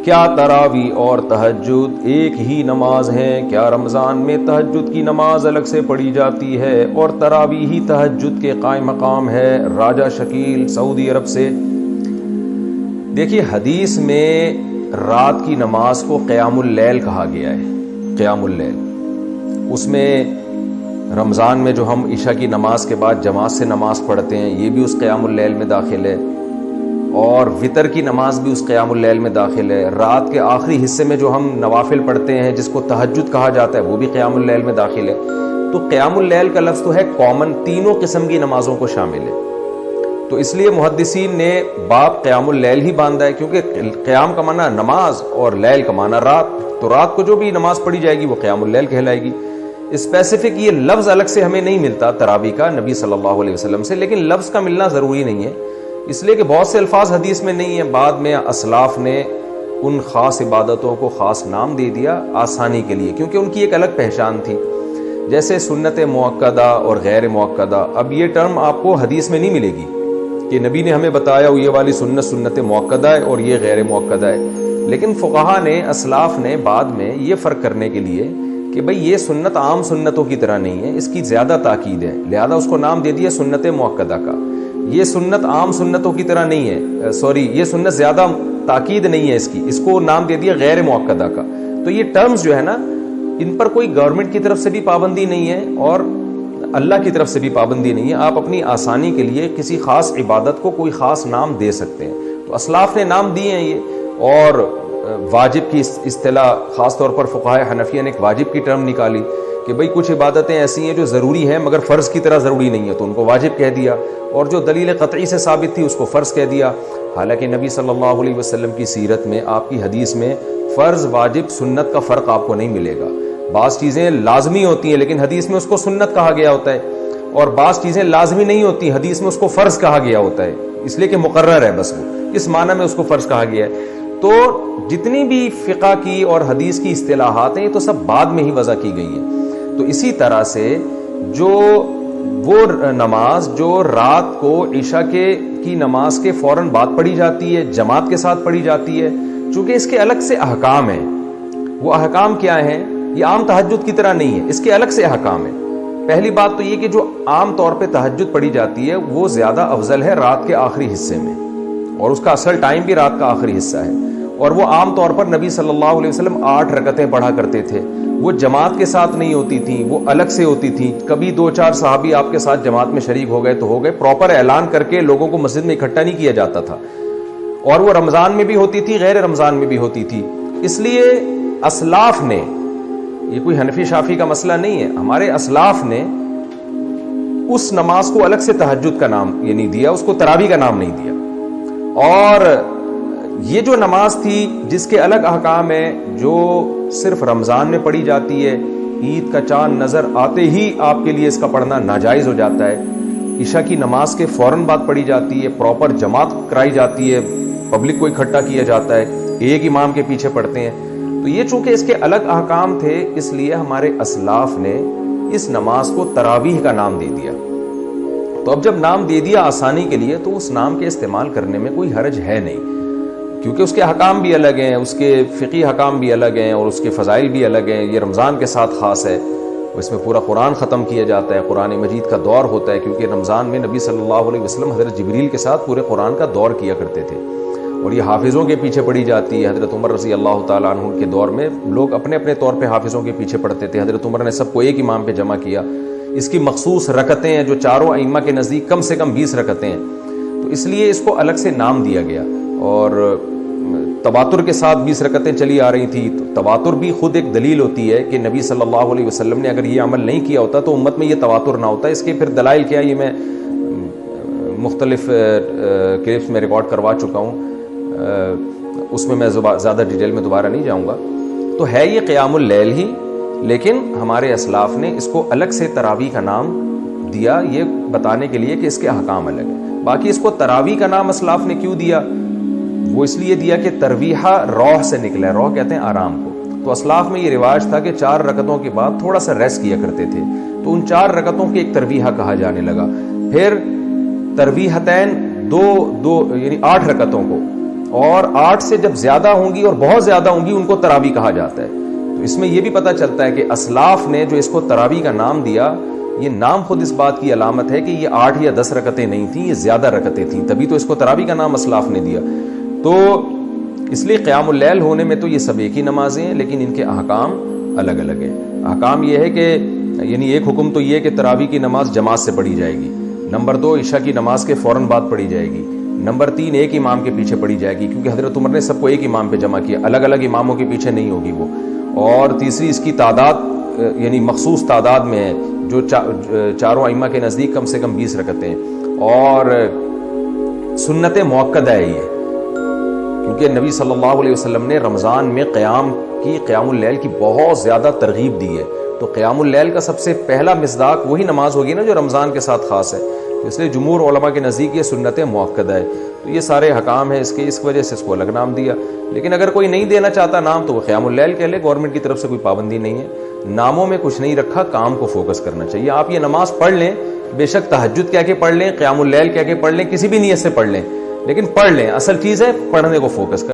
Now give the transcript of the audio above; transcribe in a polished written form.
کیا تراوی اور تہجد ایک ہی نماز ہیں؟ کیا رمضان میں تہجد کی نماز الگ سے پڑھی جاتی ہے اور تراوی ہی تہجد کے قائم مقام ہے؟ راجہ شکیل سعودی عرب سے۔ دیکھیے، حدیث میں رات کی نماز کو قیام اللیل کہا گیا ہے، قیام اللیل۔ اس میں رمضان میں جو ہم عشاء کی نماز کے بعد جماعت سے نماز پڑھتے ہیں، یہ بھی اس قیام اللیل میں داخل ہے، اور وطر کی نماز بھی اس قیام اللیل میں داخل ہے۔ رات کے آخری حصے میں جو ہم نوافل پڑھتے ہیں جس کو تہجد کہا جاتا ہے، وہ بھی قیام اللیل میں داخل ہے۔ تو قیام اللیل کا لفظ تو ہے کامن، تینوں قسم کی نمازوں کو شامل ہے۔ تو اس لیے محدثین نے باب قیام اللیل ہی باندھا ہے، کیونکہ قیام کا معنی نماز اور لیل کا معنی رات، تو رات کو جو بھی نماز پڑھی جائے گی وہ قیام اللیل کہلائے گی۔ اسپیسیفک یہ لفظ الگ سے ہمیں نہیں ملتا تراویح کا نبی صلی اللہ علیہ وسلم سے، لیکن لفظ کا ملنا ضروری نہیں ہے، اس لیے کہ بہت سے الفاظ حدیث میں نہیں ہیں۔ بعد میں اسلاف نے ان خاص عبادتوں کو خاص نام دے دیا آسانی کے لیے، کیونکہ ان کی ایک الگ پہچان تھی، جیسے سنت موقدہ اور غیر موقدہ۔ اب یہ ٹرم آپ کو حدیث میں نہیں ملے گی کہ نبی نے ہمیں بتایا یہ والی سنت موقدہ ہے اور یہ غیر موقدہ ہے، لیکن فقہا نے، اسلاف نے بعد میں یہ فرق کرنے کے لیے کہ بھئی یہ سنت عام سنتوں کی طرح نہیں ہے، اس کی زیادہ تاکید ہے، لہذا اس کو نام دے دیا سنت موقدہ کا۔ یہ سنت عام سنتوں کی طرح نہیں ہے، یہ سنت زیادہ تاکید نہیں ہے اس کو نام دے دیا غیر موقدہ کا۔ تو یہ ٹرمز جو ہے نا، ان پر کوئی گورنمنٹ کی طرف سے بھی پابندی نہیں ہے اور اللہ کی طرف سے بھی پابندی نہیں ہے، آپ اپنی آسانی کے لیے کسی خاص عبادت کو کوئی خاص نام دے سکتے ہیں۔ تو اسلاف نے نام دیے ہیں یہ، اور واجب کی اصطلاح خاص طور پر فقہائے حنفیہ نے ایک واجب کی ٹرم نکالی کہ بھئی کچھ عبادتیں ایسی ہیں جو ضروری ہیں مگر فرض کی طرح ضروری نہیں ہے، تو ان کو واجب کہہ دیا، اور جو دلیل قطعی سے ثابت تھی اس کو فرض کہہ دیا۔ حالانکہ نبی صلی اللہ علیہ وسلم کی سیرت میں، آپ کی حدیث میں فرض واجب سنت کا فرق آپ کو نہیں ملے گا۔ بعض چیزیں لازمی ہوتی ہیں لیکن حدیث میں اس کو سنت کہا گیا ہوتا ہے، اور بعض چیزیں لازمی نہیں ہوتی، حدیث میں اس کو فرض کہا گیا ہوتا ہے، اس لیے کہ مقرر ہے، بس وہ اس معنی میں اس کو فرض کہا گیا ہے۔ تو جتنی بھی فقہ کی اور حدیث کی اصطلاحات ہیں یہ تو سب بعد میں ہی وضع کی گئی ہیں۔ تو اسی طرح سے جو وہ نماز جو رات کو عشاء کی نماز کے فوراً بعد پڑھی جاتی ہے، جماعت کے ساتھ پڑھی جاتی ہے، چونکہ اس کے الگ سے احکام ہیں۔ وہ احکام کیا ہیں؟ یہ عام تہجد کی طرح نہیں ہے، اس کے الگ سے احکام ہیں۔ پہلی بات تو یہ کہ جو عام طور پہ تہجد پڑھی جاتی ہے وہ زیادہ افضل ہے رات کے آخری حصے میں، اور اس کا اصل ٹائم بھی رات کا آخری حصہ ہے، اور وہ عام طور پر نبی صلی اللہ علیہ وسلم 8 رکعتیں پڑھا کرتے تھے۔ وہ جماعت کے ساتھ نہیں ہوتی تھیں، وہ الگ سے ہوتی تھیں۔ کبھی 2-4 صحابی آپ کے ساتھ جماعت میں شریک ہو گئے تو ہو گئے، پراپر اعلان کر کے لوگوں کو مسجد میں اکٹھا نہیں کیا جاتا تھا، اور وہ رمضان میں بھی ہوتی تھی، غیر رمضان میں بھی ہوتی تھی۔ اس لیے اسلاف نے، یہ کوئی حنفی شافی کا مسئلہ نہیں ہے، ہمارے اسلاف نے اس نماز کو الگ سے تہجد کا نام یہ نہیں دیا، اس کو تراویح کا نام نہیں دیا۔ اور یہ جو نماز تھی جس کے الگ احکام ہیں، جو صرف رمضان میں پڑھی جاتی ہے، عید کا چاند نظر آتے ہی آپ کے لیے اس کا پڑھنا ناجائز ہو جاتا ہے، عشاء کی نماز کے فوراً بعد پڑھی جاتی ہے، پراپر جماعت کرائی جاتی ہے، پبلک کو اکٹھا کیا جاتا ہے، ایک امام کے پیچھے پڑھتے ہیں۔ تو یہ چونکہ اس کے الگ احکام تھے، اس لیے ہمارے اسلاف نے اس نماز کو تراویح کا نام دے دیا۔ تو اب جب نام دے دیا آسانی کے لیے، تو اس نام کے استعمال کرنے میں کوئی حرج ہے نہیں، کیونکہ اس کے حکام بھی الگ ہیں، اس کے فقہی حکام بھی الگ ہیں، اور اس کے فضائل بھی الگ ہیں۔ یہ رمضان کے ساتھ خاص ہے، اس میں پورا قرآن ختم کیا جاتا ہے، قرآن مجید کا دور ہوتا ہے، کیونکہ رمضان میں نبی صلی اللہ علیہ وسلم حضرت جبریل کے ساتھ پورے قرآن کا دور کیا کرتے تھے، اور یہ حافظوں کے پیچھے پڑھی جاتی ہے۔ حضرت عمر رضی اللہ تعالیٰ عنہ کے دور میں لوگ اپنے اپنے طور پہ حافظوں کے پیچھے پڑھتے تھے، حضرت عمر نے سب کو ایک امام پہ جمع کیا۔ اس کی مخصوص رکعتیں ہیں جو چاروں ائمہ کے نزدیک کم سے کم 20 رکعتیں ہیں، تو اس لیے اس کو الگ سے نام دیا گیا۔ اور تواتر کے ساتھ 20 رکعتیں چلی آ رہی تھی، تو تواتر بھی خود ایک دلیل ہوتی ہے کہ نبی صلی اللہ علیہ وسلم نے اگر یہ عمل نہیں کیا ہوتا تو امت میں یہ تواتر نہ ہوتا۔ اس کے پھر دلائل کیا، یہ میں مختلف کلپس میں ریکارڈ کروا چکا ہوں، اس میں زیادہ ڈیٹیل میں دوبارہ نہیں جاؤں گا۔ تو ہے یہ قیام اللیل ہی، لیکن ہمارے اسلاف نے اس کو الگ سے تراویح کا نام دیا، یہ بتانے کے لیے کہ اس کے احکام الگ ہیں۔ باقی اس کو تراویح کا نام اسلاف نے کیوں دیا؟ وہ اس لیے دیا کہ ترویحہ روح سے نکلا ہے، روح کہتے ہیں آرام کو۔ تو اسلاف میں یہ رواج تھا کہ 4 رکعتوں کے بعد تھوڑا سا ریسٹ کیا کرتے تھے، تو ان 4 رکعتوں کی ایک ترویحہ کہا جانے لگا۔ پھر ترویحتین دو یعنی 8 رکعتوں کو اور 8 سے جب زیادہ ہوں گی اور بہت زیادہ ہوں گی ان کو تراویح کہا جاتا ہے. تو اس میں یہ بھی پتہ چلتا ہے کہ اسلاف نے جو اس کو تراویح کا نام دیا، یہ نام خود اس بات کی علامت ہے کہ یہ 8 یا 10 رکعتیں نہیں تھیں، یہ زیادہ رکعتیں تھیں، تبھی تو اس کو تراویح کا نام اسلاف نے دیا. تو اس لیے قیام اللیل ہونے میں تو یہ سب ایک ہی نمازیں ہیں، لیکن ان کے احکام الگ الگ ہیں. احکام یہ ہے کہ یعنی ایک حکم تو یہ ہے کہ تراویح کی نماز جماعت سے پڑھی جائے گی. نمبر 2 عشاء کی نماز کے فوراً بعد پڑھی جائے گی. نمبر 3 ایک امام کے پیچھے پڑھی جائے گی، کیونکہ حضرت عمر نے سب کو ایک امام پہ جمع کیا، الگ الگ اماموں کے پیچھے نہیں ہوگی وہ. اور تیسری اس کی تعداد یعنی مخصوص تعداد میں ہے، جو چاروں ائمہ کے نزدیک کم سے کم 20 رکعتیں. اور سنت موقدہ ہے یہ، کیونکہ نبی صلی اللہ علیہ وسلم نے رمضان میں قیام اللیل کی بہت زیادہ ترغیب دی ہے. تو قیام اللیل کا سب سے پہلا مصداق وہی نماز ہوگی نا جو رمضان کے ساتھ خاص ہے. اس لیے جمہور علماء کے نزدیک یہ سنت موقدہ ہے. تو یہ سارے حکام ہیں اس کے، اس وجہ سے اس کو الگ نام دیا. لیکن اگر کوئی نہیں دینا چاہتا نام تو وہ قیام اللیل کہہ لے، گورنمنٹ کی طرف سے کوئی پابندی نہیں ہے. ناموں میں کچھ نہیں رکھا، کام کو فوکس کرنا چاہیے. آپ یہ نماز پڑھ لیں، بے شک تہجد کہہ کے پڑھ لیں، قیام اللیل کہہ کے پڑھ لیں، کسی بھی نیت سے پڑھ لیں، لیکن پڑھ لیں. اصل چیز ہے پڑھنے کو فوکس کر